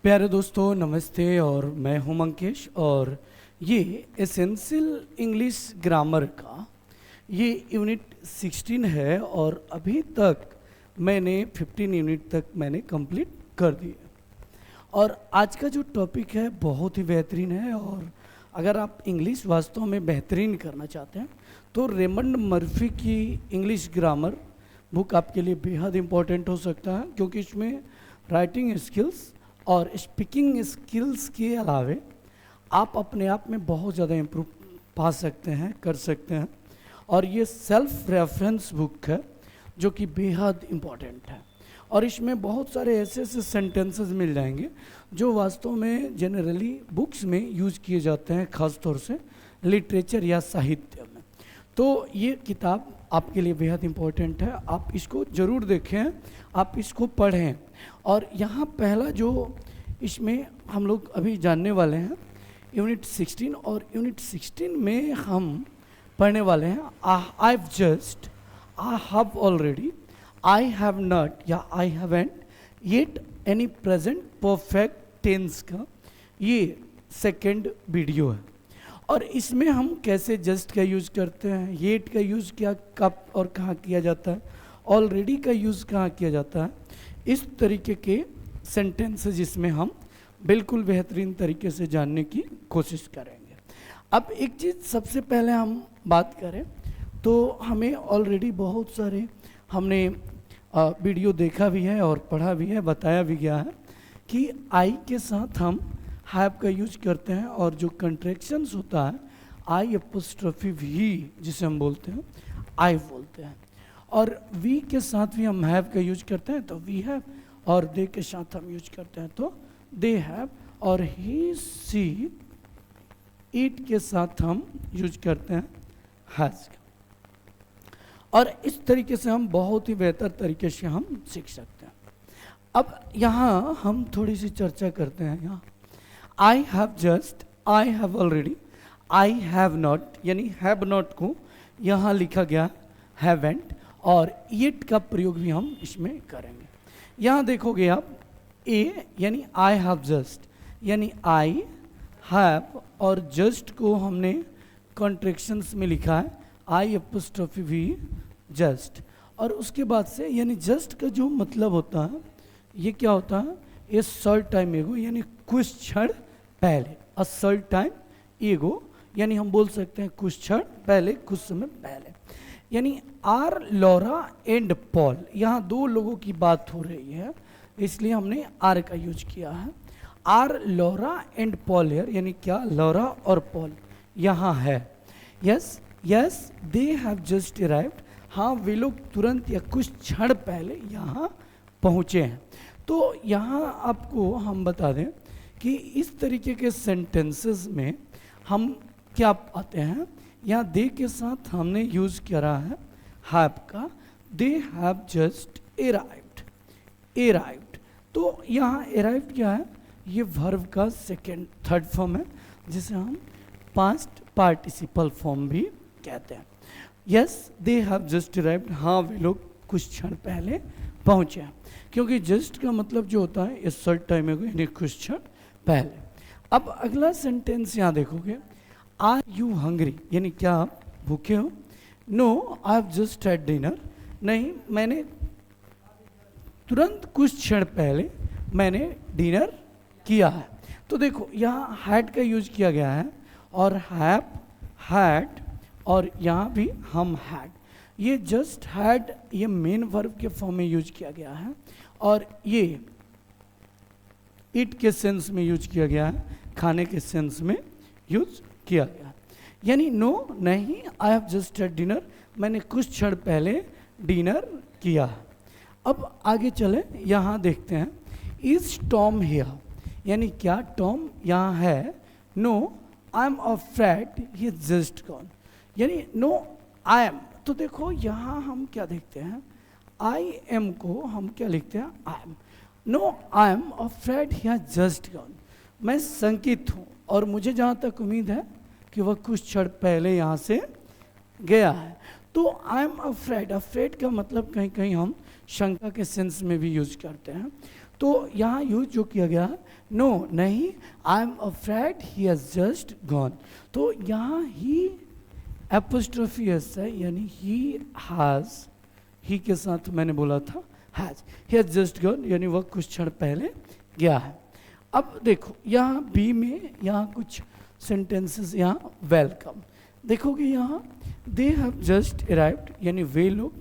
प्यारे दोस्तों नमस्ते। और मैं हूं मंकेश और ये एसेंशियल इंग्लिश ग्रामर का ये यूनिट 16 है और अभी तक मैंने 15 यूनिट तक मैंने कंप्लीट कर दिए। और आज का जो टॉपिक है बहुत ही बेहतरीन है। और अगर आप इंग्लिश वास्तव में बेहतरीन करना चाहते हैं तो रेमंड मर्फी की इंग्लिश ग्रामर बुक आपके लिए बेहद इम्पोर्टेंट हो सकता है, क्योंकि इसमें राइटिंग स्किल्स और स्पीकिंग स्किल्स के अलावे आप अपने आप में बहुत ज़्यादा इम्प्रूव पा सकते हैं, कर सकते हैं। और ये सेल्फ रेफरेंस बुक है जो कि बेहद इम्पॉर्टेंट है। और इसमें बहुत सारे ऐसे ऐसे सेंटेंसेस मिल जाएंगे जो वास्तव में जनरली बुक्स में यूज़ किए जाते हैं, ख़ास तौर से लिटरेचर या साहित्य में। तो ये किताब आपके लिए बेहद इम्पोर्टेंट है, आप इसको ज़रूर देखें, आप इसको पढ़ें। और यहाँ पहला जो इसमें हम लोग अभी जानने वाले हैं यूनिट 16, और यूनिट 16 में हम पढ़ने वाले हैं I have already, I have not या I haven't yet any present perfect tense का ये सेकंड वीडियो है। और इसमें हम कैसे जस्ट का यूज़ करते हैं, येट का यूज़ क्या कब और कहाँ किया जाता है, ऑलरेडी का यूज़ कहाँ किया जाता है, इस तरीके के सेंटेंसेस जिसमें हम बिल्कुल बेहतरीन तरीके से जानने की कोशिश करेंगे। अब एक चीज़ सबसे पहले हम बात करें तो हमें ऑलरेडी बहुत सारे हमने वीडियो देखा भी है और पढ़ा भी है, बताया भी गया है कि आई के साथ हम हैव का यूज करते हैं। और जो कंट्रैक्शंस होता है आई एपोस्ट्रोफी वी जिसे हम बोलते हैं, आई बोलते हैं। और वी के साथ भी हम हैव का यूज करते हैं तो वी हैव, और दे के साथ हम यूज करते हैं तो दे हैव, और ही सी इट के साथ हम यूज करते हैं हैज का। और इस तरीके से हम बहुत ही बेहतर तरीके से हम सीख सकते हैं। अब यहाँ हम थोड़ी सी चर्चा करते हैं। यहाँ आई have just, I have already, I have not, यानी हैव नॉट को यहाँ लिखा गया हैवेंट, और येट का प्रयोग भी हम इसमें करेंगे। यहाँ देखोगे आप ए यानी आई हैव जस्ट, यानी आई हैव और जस्ट को हमने कॉन्ट्रैक्शंस में लिखा है आई एपोस्ट्रोफी वी जस्ट। और उसके बाद से यानी जस्ट का जो मतलब होता है ये क्या होता है, ये शॉर्ट टाइम एगो, यानी कुछ क्षण पहले। अ शॉर्ट टाइम एगो यानी हम बोल सकते हैं कुछ क्षण पहले, कुछ समय पहले। यानी आर लॉरा एंड पॉल, यहाँ दो लोगों की बात हो रही है इसलिए हमने आर का यूज किया है। Are Laura and Paul here, यानी क्या लॉरा और पॉल यहाँ है। Yes yes they have just arrived, हाँ वे लोग तुरंत या कुछ क्षण पहले यहाँ पहुँचे हैं। तो यहाँ आपको हम बता दें कि इस तरीके के सेंटेंसेस में हम क्या पाते हैं, यहाँ दे के साथ हमने यूज़ करा है हैव का, दे हैव जस्ट अराइव्ड, अराइव्ड। तो यहाँ अराइव्ड क्या है, ये वर्ब का सेकेंड थर्ड फॉर्म है जिसे हम पास्ट पार्टिसिपल फॉर्म भी कहते हैं। Yes they have just arrived, हाँ वे लोग कुछ क्षण पहले पहुँचे हैं, क्योंकि जस्ट का मतलब जो होता है इस शॉर्ट टाइम में यानी कुछ क्षण पहले। अब अगला सेंटेंस यहाँ देखोगे, आर यू हंग्री, यानी क्या आप भूखे हो। No I have just had dinner, नहीं मैंने तुरंत कुछ क्षण पहले मैंने डिनर किया है। तो देखो यहाँ हैड का यूज किया गया है और हैव, हैड, और यहाँ भी हम हैड। ये जस्ट हैड ये मेन वर्ब के फॉर्म में यूज किया गया है और ये इट के सेंस में यूज किया गया है, खाने के सेंस में यूज किया गया है। यानी नो नहीं, आई हैव जस्ट हैड डिनर, मैंने कुछ क्षण पहले डिनर किया है। अब आगे चले, यहाँ देखते हैं इज टॉम हियर, यानी क्या टॉम यहाँ है। No I am afraid he just gone, यानी नो आई एम। तो देखो यहाँ हम क्या देखते हैं, आई एम को हम क्या लिखते हैं I am. No I am afraid he has just gone, मैं शंकित हूँ और मुझे जहाँ तक उम्मीद है कि वह कुछ क्षण पहले यहाँ से गया है। तो आई एम अफ्रेड, अफ्रेड का मतलब कहीं कहीं हम शंका के सेंस में भी यूज करते हैं। तो यहाँ यूज जो किया गया है, नो नहीं, आई am afraid he has just gone. तो यहाँ ही एपोस्ट्रोफी एस है, यानी ही हैज़, ही के साथ मैंने बोला था has, he has just gone, यानी वह कुछ क्षण पहले गया है। अब देखो यहाँ बी में यहाँ कुछ सेंटेंसेस, यहाँ वेलकम देखोगे, यहाँ दे हैव जस्ट अराइव्ड, यानी वे लोग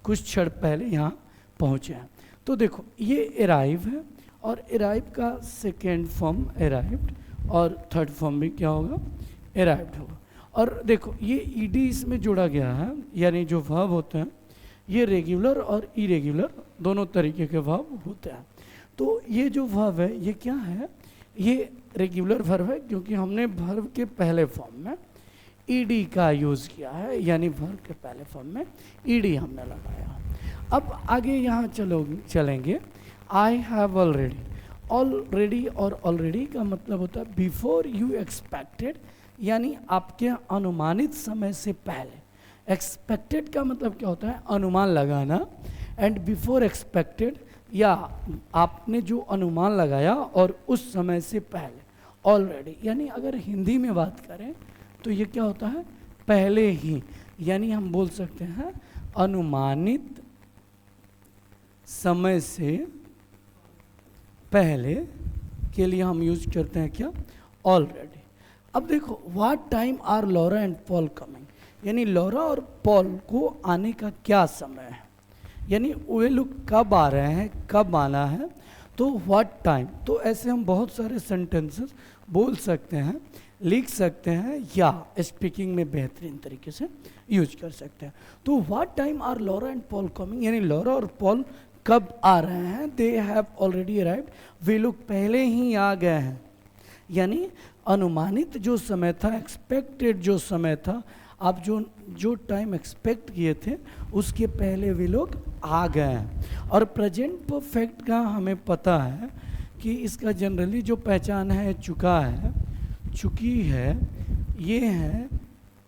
कुछ क्षण पहले यहाँ पहुँचे हैं। तो देखो ये अराइव है, और अराइव का सेकेंड फॉर्म अराइव्ड, और थर्ड फॉर्म भी क्या होगा, अराइव्ड होगा। और देखो ये ईडी इसमें जोड़ा गया है, यानी जो वर्ब होते हैं ये रेगुलर और इरेगुलर दोनों तरीके के वर्ब होते हैं। तो ये जो वर्ब है ये क्या है, ये रेगुलर वर्ब है, क्योंकि हमने वर्ब के पहले फॉर्म में ईडी का यूज़ किया है, यानी वर्ब के पहले फॉर्म में ईडी हमने लगाया। अब आगे यहाँ चलेंगे, आई हैव ऑलरेडी। ऑलरेडी और ऑलरेडी का मतलब होता है बिफोर यू एक्सपेक्टेड, यानी आपके अनुमानित समय से पहले। एक्सपेक्टेड का मतलब क्या होता है, अनुमान लगाना, एंड बिफोर एक्सपेक्टेड, या आपने जो अनुमान लगाया और उस समय से पहले। ऑलरेडी यानी अगर हिंदी में बात करें तो ये क्या होता है, पहले ही, यानी हम बोल सकते हैं अनुमानित समय से पहले के लिए हम यूज करते हैं क्या, ऑलरेडी। अब देखो what time are Laura and Paul coming, यानी लॉरा और पॉल को आने का क्या समय है, यानी वे लोग कब आ रहे हैं, कब आना है। तो व्हाट टाइम, तो ऐसे हम बहुत सारे सेंटेंसेस बोल सकते हैं, लिख सकते हैं, या स्पीकिंग में बेहतरीन तरीके से यूज कर सकते हैं। तो what time are Laura and Paul coming, यानी लॉरा और पॉल कब आ रहे हैं, दे हैव ऑलरेडी अराइव्ड, वे लोग पहले ही आ गए हैं। यानी अनुमानित जो समय था, एक्सपेक्टेड जो समय था, आप जो टाइम एक्सपेक्ट किए थे उसके पहले वे लोग आ गए हैं। और प्रेजेंट परफेक्ट का हमें पता है कि इसका जनरली जो पहचान है, चुका है, चुकी है, ये है,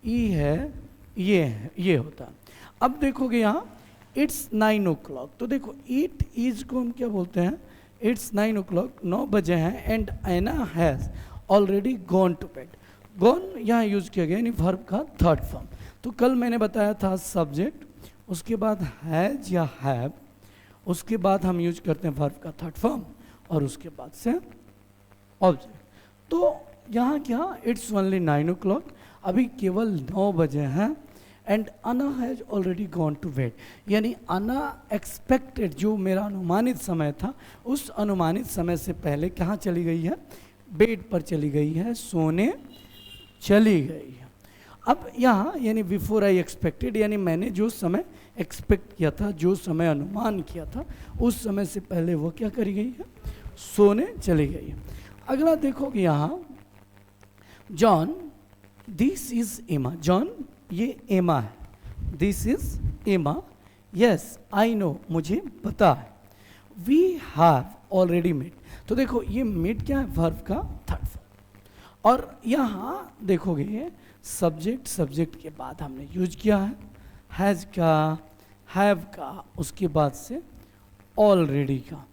ई है, ये है, ये होता है। अब देखोगे यहाँ इट्स 9 o'clock, तो देखो इट इज को हम क्या बोलते हैं, इट्स 9 o'clock, 9 बजे हैं, and Anna has already gone to bed. Gone यहाँ यूज किया गया, यानी वर्ब का थर्ड फॉर्म। तो कल मैंने बताया था सब्जेक्ट, उसके बाद हैज या हैव, उसके बाद हम यूज करते हैं वर्ब का थर्ड फॉर्म, और उसके बाद से ऑब्जेक्ट। तो यहाँ क्या, इट्स ओनली 9 o'clock, अभी केवल 9 बजे हैं, and Anna has already gone to bed, यानी अना एक्सपेक्टेड जो मेरा अनुमानित समय था, उस अनुमानित समय से पहले कहाँ चली गई है, बेड पर चली गई है, सोने चली गई है। अब यहाँ यानी बिफोर आई एक्सपेक्टेड, यानी मैंने जो समय एक्सपेक्ट किया था, जो समय अनुमान किया था, उस समय से पहले वो क्या करी गई है, सोने चली गई है। अगला देखोगे यहाँ, जॉन दिस इज एमा, जॉन ये एमा है, दिस इज एमा, यस आई नो मुझे पता है, वी हैव ऑलरेडी मेट। तो देखो ये मेट क्या है, वर्ब का थर्ड फॉर्म। और यहाँ देखोगे सब्जेक्ट, सब्जेक्ट के बाद हमने यूज किया है हैज़ का, हैव का, उसके बाद से ऑलरेडी का,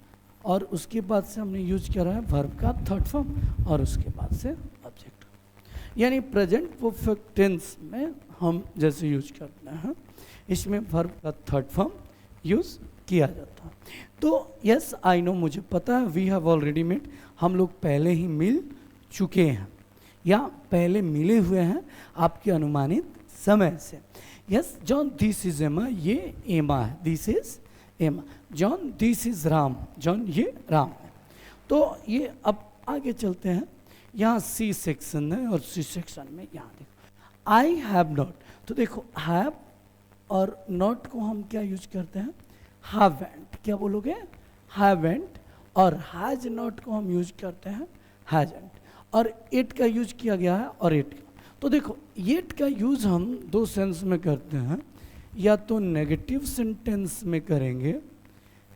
और उसके बाद से हमने यूज किया है वर्ब का थर्ड फॉर्म, और उसके बाद से ऑब्जेक्ट। यानी प्रेजेंट परफेक्ट टेंस में हम जैसे यूज करते हैं, इसमें वर्ब का थर्ड फॉर्म यूज किया जाता है। तो यस आई नो मुझे पता है, वी हैव ऑलरेडी मेट, हम लोग पहले ही मिल चुके हैं, या पहले मिले हुए हैं आपके अनुमानित समय से। यस जॉन दिस इज एमा, ये एमा है, दिस इज एमा। John this is Ram, John ये राम है। तो ये अब आगे चलते हैं, यहाँ सी सेक्शन है, और सी सेक्शन में यहाँ देखो आई हैव नॉट। तो देखो हैव और नॉट को हम क्या यूज करते हैं, हैवंट, क्या बोलोगे, हैवंट। और हैज नॉट को हम यूज करते हैं हैजंट, और इट का यूज किया गया है, और इट का। तो देखो इट का यूज हम दो सेंस में करते हैं, या तो नेगेटिव सेंटेंस में करेंगे,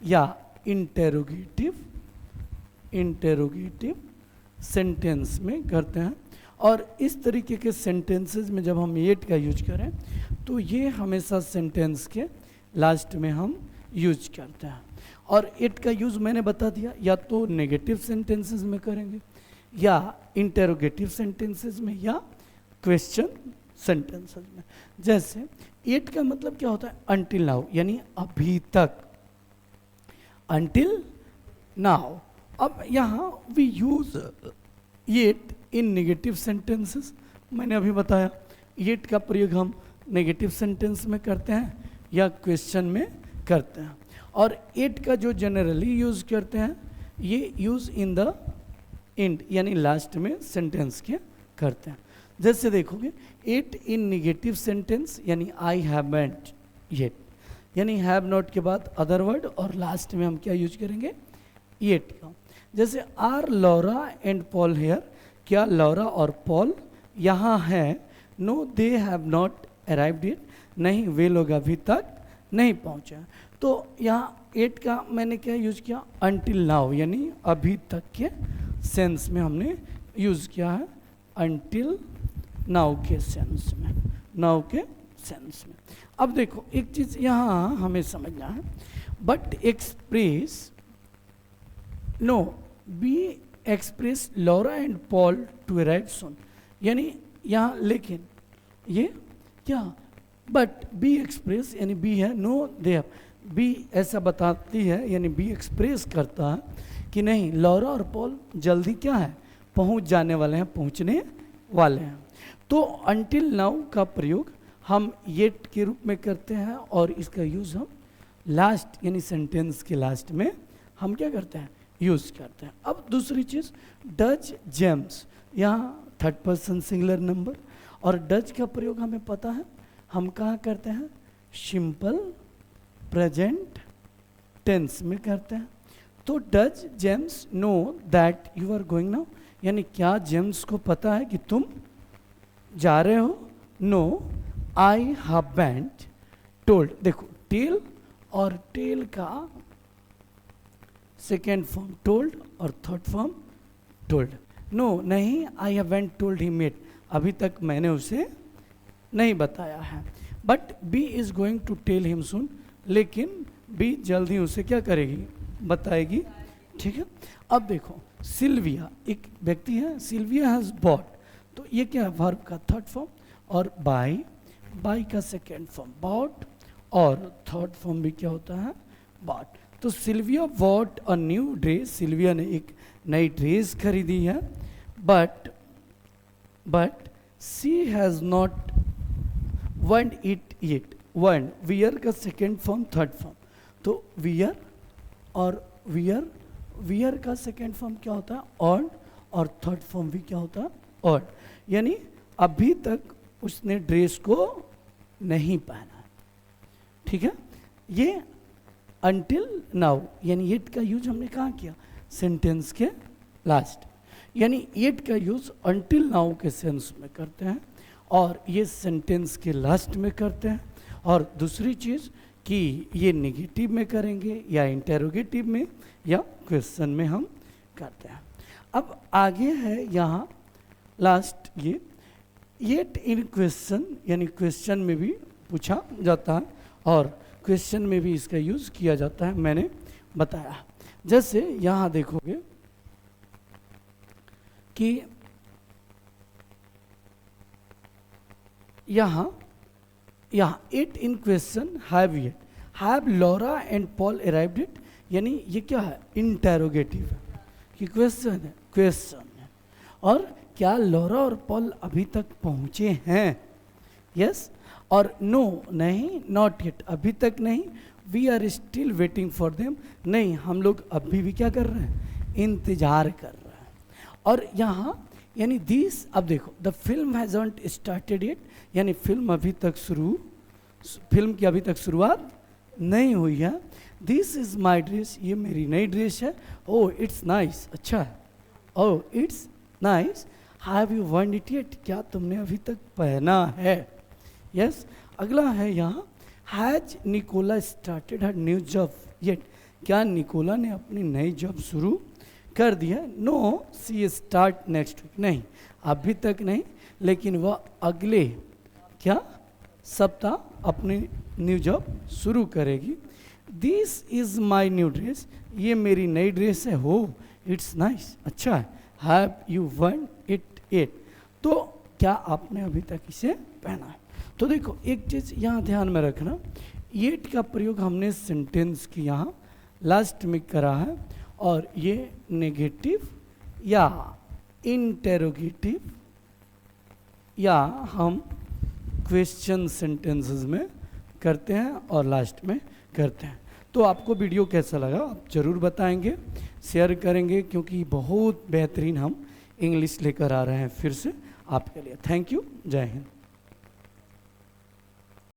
या इंटेरोगेटिव सेंटेंस में करते हैं। और इस तरीके के सेंटेंसेस में जब हम एट का यूज करें तो ये हमेशा सेंटेंस के लास्ट में हम यूज करते हैं। और इट का यूज मैंने बता दिया, या तो नेगेटिव सेंटेंसेस में करेंगे, या इंटेरोगेटिव सेंटेंसेस में, या क्वेश्चन सेंटेंसेस में। जैसे इट का मतलब क्या होता है, अनटिल नाउ, यानी अभी तक, अनटिल नाउ। अब यहाँ we use it in negative sentences, मैंने अभी बताया इट का प्रयोग हम नेगेटिव सेंटेंस में करते हैं या क्वेश्चन में करते हैं। और इट का जो जनरली यूज करते हैं, ये यूज इन द एंड, यानी लास्ट में सेंटेंस के करते हैं। जैसे देखोगे इट इन नेगेटिव सेंटेंस, यानी आई हैवंट येट, यानी हैव नॉट के बाद अदर वर्ड और लास्ट में हम क्या यूज करेंगे, येट का। जैसे are Laura and Paul here, क्या लॉरा और पॉल यहाँ हैं, no they have not arrived yet, नहीं वे लोग अभी तक नहीं पहुँचे। तो यहाँ एट का मैंने क्या यूज किया, अनटिल नाउ, यानी अभी तक के सेंस में हमने यूज किया है, अनटिल नाउ के सेंस में, नाउ के सेंस में। अब देखो एक चीज यहाँ हमें समझना है, but express, no B express Laura and Paul to arrive soon, यानी यहाँ लेकिन ये क्या, बट बी एक्सप्रेस, यानी बी है, नो दे, बी ऐसा बताती है, यानी बी एक्सप्रेस करता है कि नहीं लॉरा और पॉल जल्दी क्या है, पहुंच जाने वाले हैं, पहुंचने वाले हैं। तो अनटिल नाउ का प्रयोग हम येट के रूप में करते हैं, और इसका यूज हम लास्ट, यानी सेंटेंस के लास्ट में हम क्या करते हैं, यूज करते हैं। अब दूसरी चीज, डज जेम्स, यहाँ थर्ड पर्सन सिंगुलर नंबर, और डज का प्रयोग हमें पता है हम कहाँ करते हैं, सिंपल प्रेजेंट टेंस में करते हैं। तो does James know that you are going now, यानी क्या जेम्स को पता है कि तुम जा रहे हो, नो आई हैवंट टोल्ड। देखो टेल और टेल का सेकेंड फॉर्म टोल्ड और थर्ड फॉर्म टोल्ड। नो नहीं, I haven't told him yet, अभी तक मैंने उसे नहीं बताया है। But B is going to tell him soon, लेकिन बी जल्दी उसे क्या करेगी, बताएगी। ठीक है। अब देखो सिल्विया एक व्यक्ति है, सिल्विया हैज बॉट, तो ये क्या है, वर्ब का थर्ड फॉर्म, और बाय, बाय का सेकेंड फॉर्म बॉट, और थर्ड फॉर्म भी क्या होता है, बॉट। तो Sylvia bought a new dress, Sylvia ने एक नई ड्रेस खरीदी है, but she has not worn it yet, worn wear का सेकेंड फॉर्म थर्ड फॉर्म, तो वियर और वियर का सेकेंड फॉर्म क्या होता है, ऑन, और थर्ड फॉर्म भी क्या होता है, ऑन, यानी अभी तक उसने ड्रेस को नहीं पहना। ठीक है। ये अनटिल नाउ, यानी इट का यूज हमने कहाँ किया, सेंटेंस के लास्ट, यानी इट का यूज अनटिल नाउ के सेंस में करते हैं, और ये सेंटेंस के लास्ट में करते हैं। और दूसरी चीज़ कि ये नेगेटिव में करेंगे या इंटेरोगेटिव में या क्वेश्चन में हम करते हैं। अब आगे है यहाँ लास्ट ये इन क्वेश्चन, यानी क्वेश्चन में भी पूछा जाता है और क्वेश्चन में भी इसका यूज किया जाता है, मैंने बताया। जैसे यहाँ देखोगे कि यहाँ it in question have yet, have Laura and Paul arrived it, यानी ये क्या है, इंटेरोगेटिव है कि क्वेश्चन है, और क्या लॉरा और पॉल अभी तक पहुंचे हैं, यस, और नो नहीं, नॉट येट अभी तक नहीं, we are still waiting for them, नहीं हम लोग अभी भी क्या कर रहे हैं, इंतजार कर रहे हैं। और यहाँ यानी दिस, अब देखो the film hasn't started it, यानी फिल्म की अभी तक शुरुआत नहीं हुई है। दिस इज माई ड्रेस, ये मेरी नई ड्रेस है, ओह इट्स नाइस, अच्छा है, oh it's nice, have you worn it yet, क्या तुमने अभी तक पहना है, यस। अगला है यहाँ has Nicola started her new job yet, क्या निकोला ने अपनी नई जॉब शुरू कर दिया, no she start next week, नहीं अभी तक नहीं, लेकिन वह अगले क्या सप्ताह अपनी न्यू जॉब शुरू करेगी। This is my new dress, ये मेरी नई ड्रेस है। हो, इट्स नाइस, अच्छा है। Have you one it. तो क्या आपने अभी तक इसे पहना है? तो देखो एक चीज़ यहाँ ध्यान में रखना, येट का प्रयोग हमने सेंटेंस की यहाँ लास्ट में करा है, और ये नेगेटिव या इंटेरोगेटिव या हम क्वेश्चन सेंटेंसेस में करते हैं और लास्ट में करते हैं। तो आपको वीडियो कैसा लगा आप ज़रूर बताएंगे, शेयर करेंगे, क्योंकि बहुत बेहतरीन हम इंग्लिश लेकर आ रहे हैं फिर से आपके लिए। थैंक यू, जय हिंद।